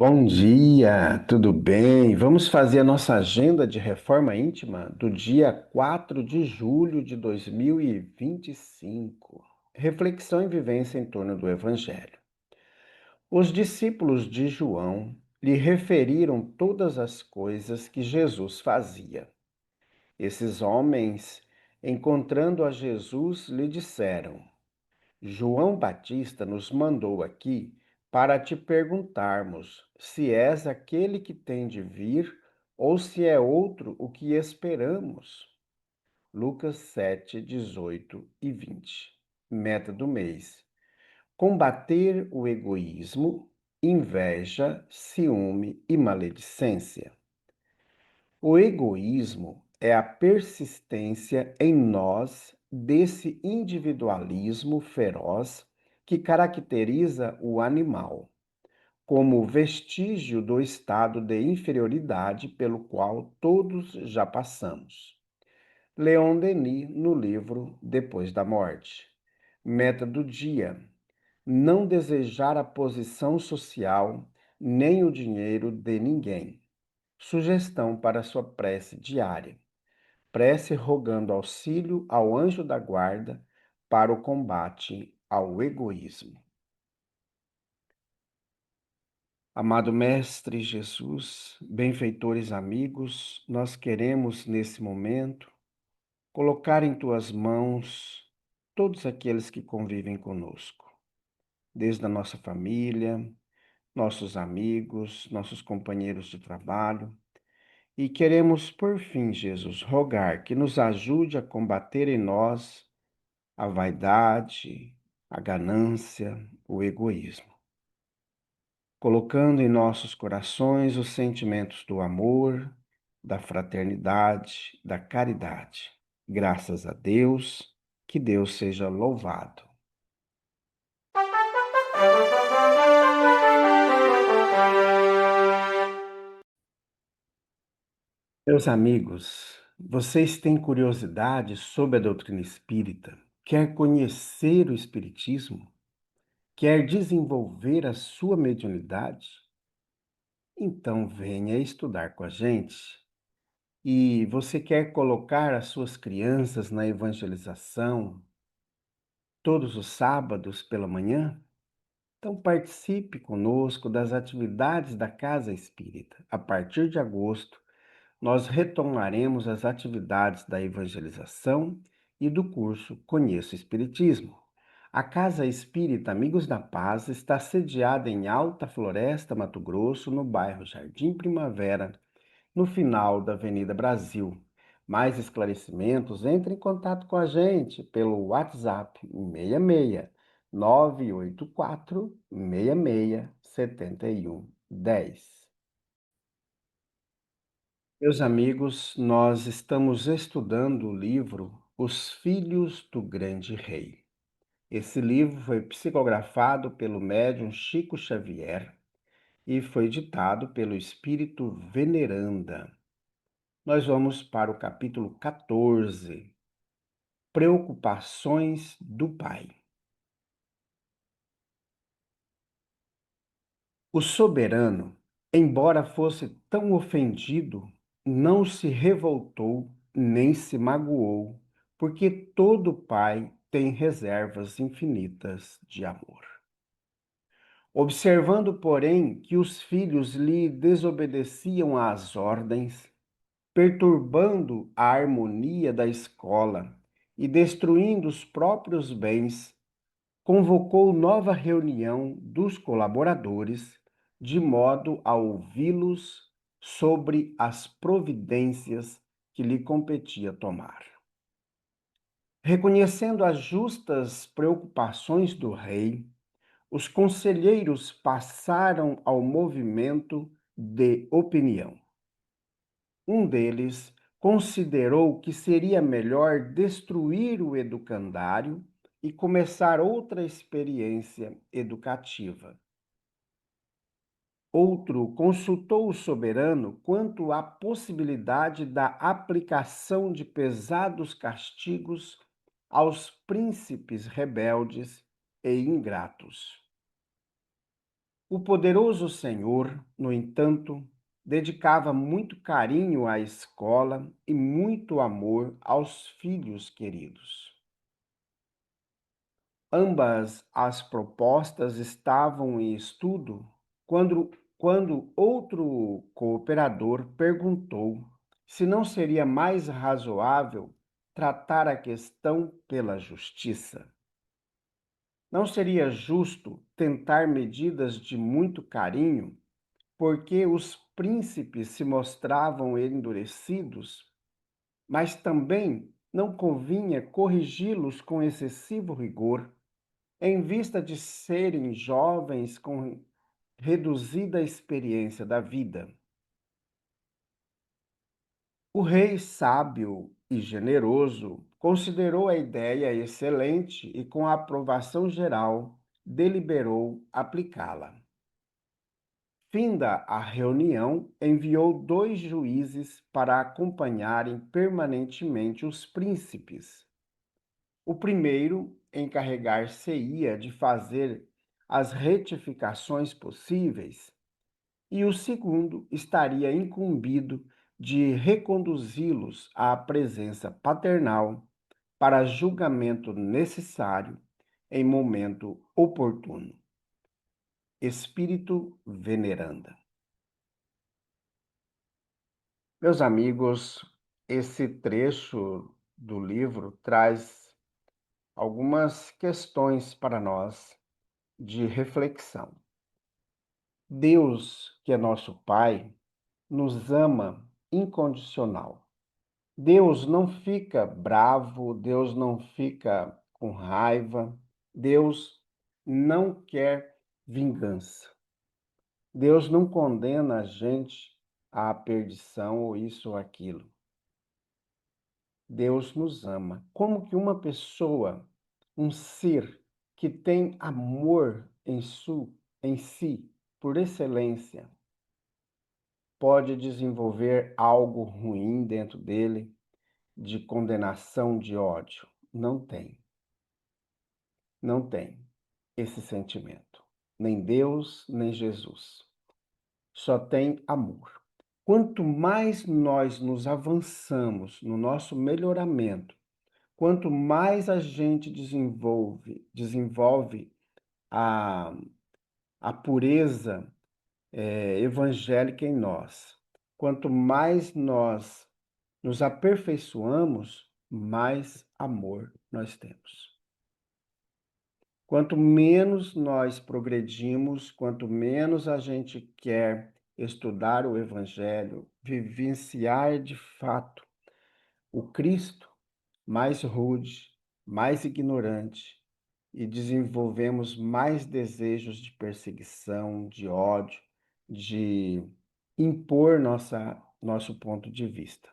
Bom dia, tudo bem? Vamos fazer a nossa agenda de reforma íntima do dia 4 de julho de 2025. Reflexão e vivência em torno do Evangelho. Os discípulos de João lhe referiram todas as coisas que Jesus fazia. Esses homens, encontrando a Jesus, lhe disseram: João Batista nos mandou aqui para te perguntarmos se és aquele que tem de vir ou se é outro o que esperamos. Lucas 7, 18 e 20. Meta do mês: combater o egoísmo, inveja, ciúme e maledicência. O egoísmo é a persistência em nós desse individualismo feroz que caracteriza o animal, como vestígio do estado de inferioridade pelo qual todos já passamos. Leon Denis, no livro Depois da Morte. Meta do dia: não desejar a posição social nem o dinheiro de ninguém. Sugestão para sua prece diária: prece rogando auxílio ao anjo da guarda para o combate ao egoísmo. Amado Mestre Jesus, benfeitores amigos, nós queremos nesse momento colocar em tuas mãos todos aqueles que convivem conosco, desde a nossa família, nossos amigos, nossos companheiros de trabalho. E queremos, por fim, Jesus, rogar que nos ajude a combater em nós a vaidade, a ganância, o egoísmo, colocando em nossos corações os sentimentos do amor, da fraternidade, da caridade. Graças a Deus, que Deus seja louvado. Meus amigos, vocês têm curiosidade sobre a doutrina espírita? Quer conhecer o espiritismo? Quer desenvolver a sua mediunidade? Então venha estudar com a gente. E você quer colocar as suas crianças na evangelização todos os sábados pela manhã? Então participe conosco das atividades da Casa Espírita. A partir de agosto, nós retomaremos as atividades da evangelização e do curso Conheço o Espiritismo. A Casa Espírita Amigos da Paz está sediada em Alta Floresta, Mato Grosso, no bairro Jardim Primavera, no final da Avenida Brasil. Mais esclarecimentos, entre em contato com a gente pelo WhatsApp 66 984 66 7110. Meus amigos, nós estamos estudando o livro Os Filhos do Grande Rei. Esse livro foi psicografado pelo médium Chico Xavier e foi ditado pelo espírito Veneranda. Nós vamos para o capítulo 14, Preocupações do Pai. O soberano, embora fosse tão ofendido, não se revoltou nem se magoou, porque todo pai tem reservas infinitas de amor. Observando, porém, que os filhos lhe desobedeciam às ordens, perturbando a harmonia da escola e destruindo os próprios bens, convocou nova reunião dos colaboradores, de modo a ouvi-los sobre as providências que lhe competia tomar. Reconhecendo as justas preocupações do rei, os conselheiros passaram ao movimento de opinião. Um deles considerou que seria melhor destruir o educandário e começar outra experiência educativa. Outro consultou o soberano quanto à possibilidade da aplicação de pesados castigos aos príncipes rebeldes e ingratos. O poderoso Senhor, no entanto, dedicava muito carinho à escola e muito amor aos filhos queridos. Ambas as propostas estavam em estudo quando outro cooperador perguntou se não seria mais razoável tratar a questão pela justiça. Não seria justo tentar medidas de muito carinho, porque os príncipes se mostravam endurecidos, mas também não convinha corrigi-los com excessivo rigor, em vista de serem jovens com reduzida experiência da vida. O rei sábio e generoso considerou a ideia excelente e, com a aprovação geral, deliberou aplicá-la. Finda a reunião, enviou 2 juízes para acompanharem permanentemente os príncipes. O primeiro encarregar-se-ia de fazer as retificações possíveis, e o segundo estaria incumbido de reconduzi-los à presença paternal para julgamento necessário em momento oportuno. Espírito veneranda. Meus amigos, esse trecho do livro traz algumas questões para nós de reflexão. Deus, que é nosso Pai, nos ama incondicional. Deus não fica bravo, Deus não fica com raiva, Deus não quer vingança. Deus não condena a gente à perdição ou isso ou aquilo. Deus nos ama. Como que uma pessoa, um ser que tem amor em si, por excelência, pode desenvolver algo ruim dentro dele, de condenação, de ódio? Não tem. Não tem esse sentimento. Nem Deus, nem Jesus. Só tem amor. Quanto mais nós nos avançamos no nosso melhoramento, quanto mais a gente desenvolve a pureza evangélica em nós, quanto mais nós nos aperfeiçoamos, mais amor nós temos. Quanto menos nós progredimos, quanto menos a gente quer estudar o Evangelho, vivenciar de fato o Cristo, mais rude, mais ignorante, e desenvolvemos mais desejos de perseguição, de ódio, de impor nosso ponto de vista.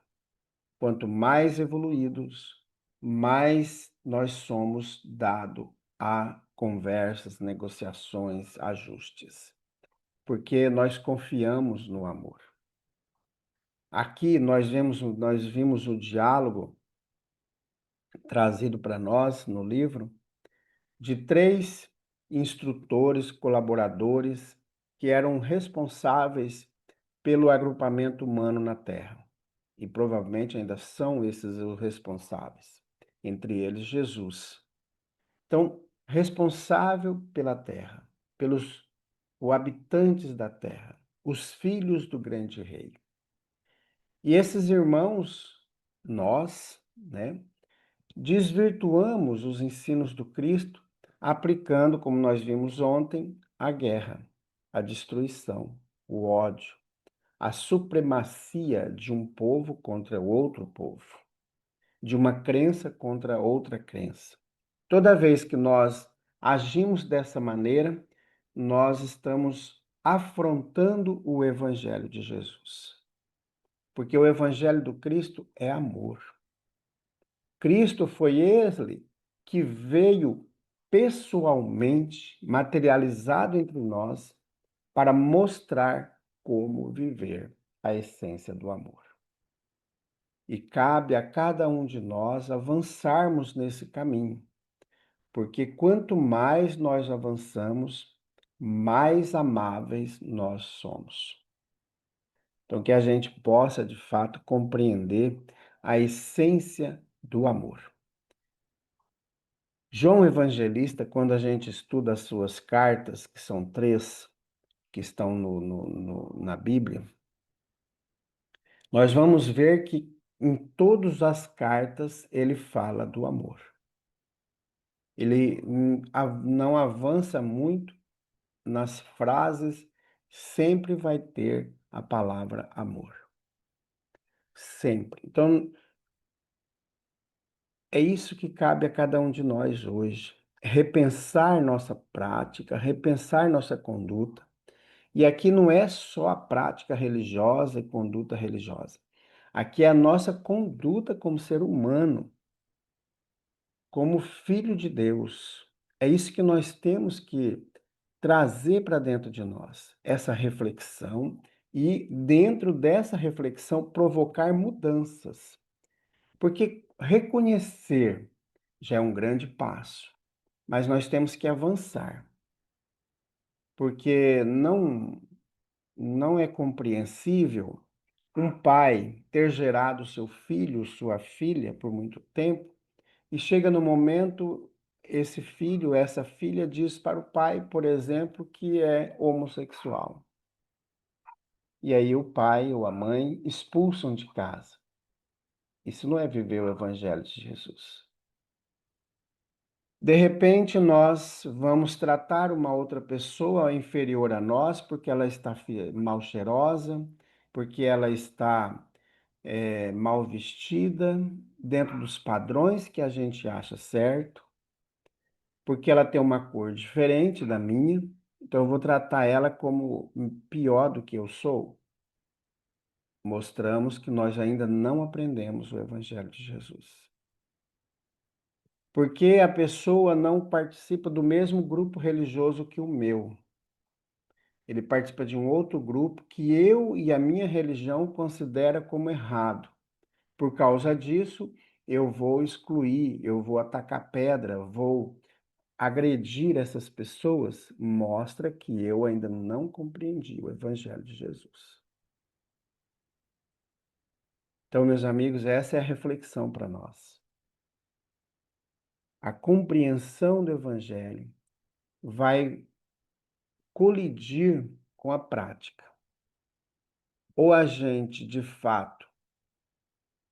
Quanto mais evoluídos, mais nós somos dados a conversas, negociações, ajustes, porque nós confiamos no amor. Aqui nós vimos o diálogo trazido para nós no livro de 3 instrutores, colaboradores que eram responsáveis pelo agrupamento humano na Terra. E provavelmente ainda são esses os responsáveis, entre eles Jesus. Então, responsável pela Terra, pelos habitantes da Terra, os filhos do grande rei. E esses irmãos, nós, né, desvirtuamos os ensinos do Cristo, aplicando, como nós vimos ontem, a guerra, a destruição, o ódio, a supremacia de um povo contra outro povo, de uma crença contra outra crença. Toda vez que nós agimos dessa maneira, nós estamos afrontando o Evangelho de Jesus. Porque o Evangelho do Cristo é amor. Cristo foi ele que veio pessoalmente, materializado entre nós, para mostrar como viver a essência do amor. E cabe a cada um de nós avançarmos nesse caminho, porque quanto mais nós avançamos, mais amáveis nós somos. Então, que a gente possa, de fato, compreender a essência do amor. João Evangelista, quando a gente estuda as suas cartas, que são 3, que estão na Bíblia, nós vamos ver que em todas as cartas ele fala do amor. Ele não avança muito nas frases, sempre vai ter a palavra amor. Sempre. Então, é isso que cabe a cada um de nós hoje. Repensar nossa prática, repensar nossa conduta. E aqui não é só a prática religiosa e conduta religiosa. Aqui é a nossa conduta como ser humano, como filho de Deus. É isso que nós temos que trazer para dentro de nós, essa reflexão e, dentro dessa reflexão, provocar mudanças. Porque reconhecer já é um grande passo, mas nós temos que avançar, porque não é compreensível um pai ter gerado seu filho, sua filha por muito tempo, e chega no momento, esse filho, essa filha diz para o pai, por exemplo, que é homossexual. E aí o pai ou a mãe expulsam de casa. Isso não é viver o evangelho de Jesus. De repente, nós vamos tratar uma outra pessoa inferior a nós porque ela está mal cheirosa, porque ela está mal vestida, dentro dos padrões que a gente acha certo, porque ela tem uma cor diferente da minha, então eu vou tratar ela como pior do que eu sou. Mostramos que nós ainda não aprendemos o Evangelho de Jesus. Porque a pessoa não participa do mesmo grupo religioso que o meu. Ele participa de um outro grupo que eu e a minha religião considera como errado. Por causa disso, eu vou excluir, eu vou atacar pedra, vou agredir essas pessoas. Mostra que eu ainda não compreendi o Evangelho de Jesus. Então, meus amigos, essa é a reflexão para nós. A compreensão do Evangelho vai colidir com a prática. Ou a gente, de fato,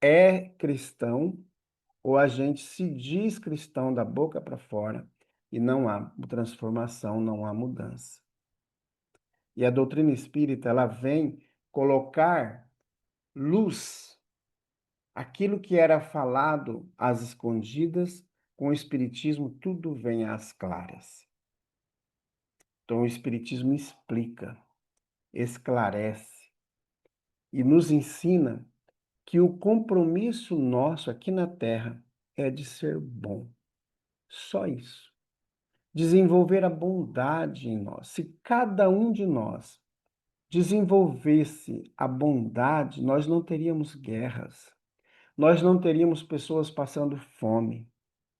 é cristão, ou a gente se diz cristão da boca para fora e não há transformação, não há mudança. E a doutrina espírita, ela vem colocar luz, aquilo que era falado às escondidas, com o espiritismo tudo vem às claras. Então o espiritismo explica, esclarece e nos ensina que o compromisso nosso aqui na Terra é de ser bom. Só isso. Desenvolver a bondade em nós. Se cada um de nós desenvolvesse a bondade, nós não teríamos guerras. Nós não teríamos pessoas passando fome.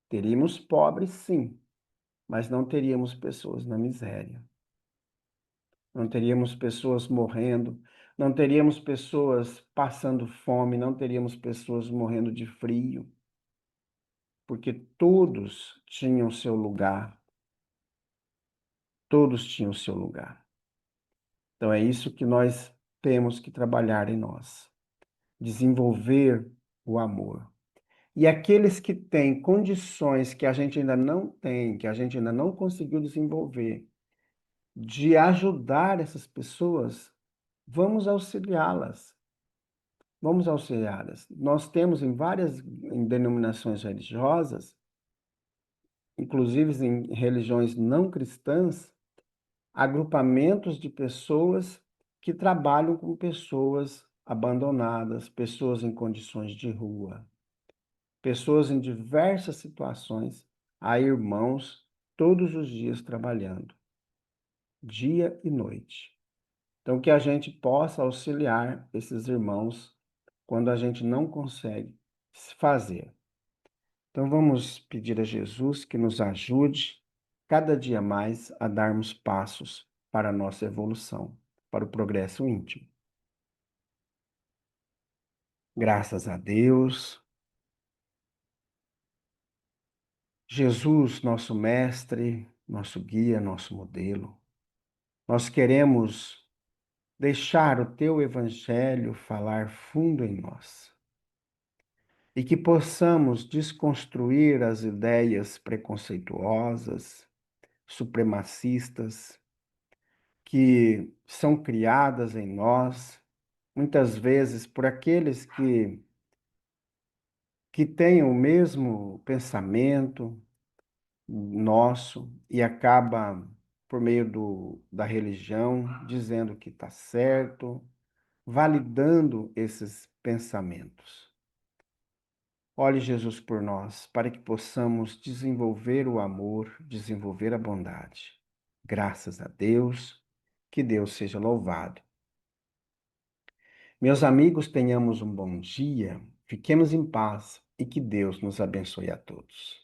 Teríamos pobres, sim, mas não teríamos pessoas na miséria. Não teríamos pessoas morrendo, não teríamos pessoas passando fome, não teríamos pessoas morrendo de frio, porque todos tinham seu lugar, todos tinham seu lugar. Então é isso que nós temos que trabalhar em nós, desenvolver o amor. E aqueles que têm condições que a gente ainda não tem, que a gente ainda não conseguiu desenvolver, de ajudar essas pessoas, vamos auxiliá-las. Vamos auxiliá-las. Nós temos em várias denominações religiosas, inclusive em religiões não cristãs, agrupamentos de pessoas que trabalham com pessoas abandonadas, pessoas em condições de rua, pessoas em diversas situações. Há irmãos todos os dias trabalhando, dia e noite. Então, que a gente possa auxiliar esses irmãos quando a gente não consegue fazer. Então, vamos pedir a Jesus que nos ajude cada dia mais a darmos passos para a nossa evolução, para o progresso íntimo. Graças a Deus, Jesus, nosso mestre, nosso guia, nosso modelo, nós queremos deixar o teu evangelho falar fundo em nós e que possamos desconstruir as ideias preconceituosas, supremacistas, que são criadas em nós, muitas vezes por aqueles que têm o mesmo pensamento nosso e acaba, por meio da religião, dizendo que está certo, validando esses pensamentos. Olhe Jesus por nós, para que possamos desenvolver o amor, desenvolver a bondade. Graças a Deus, que Deus seja louvado. Meus amigos, tenhamos um bom dia, fiquemos em paz e que Deus nos abençoe a todos.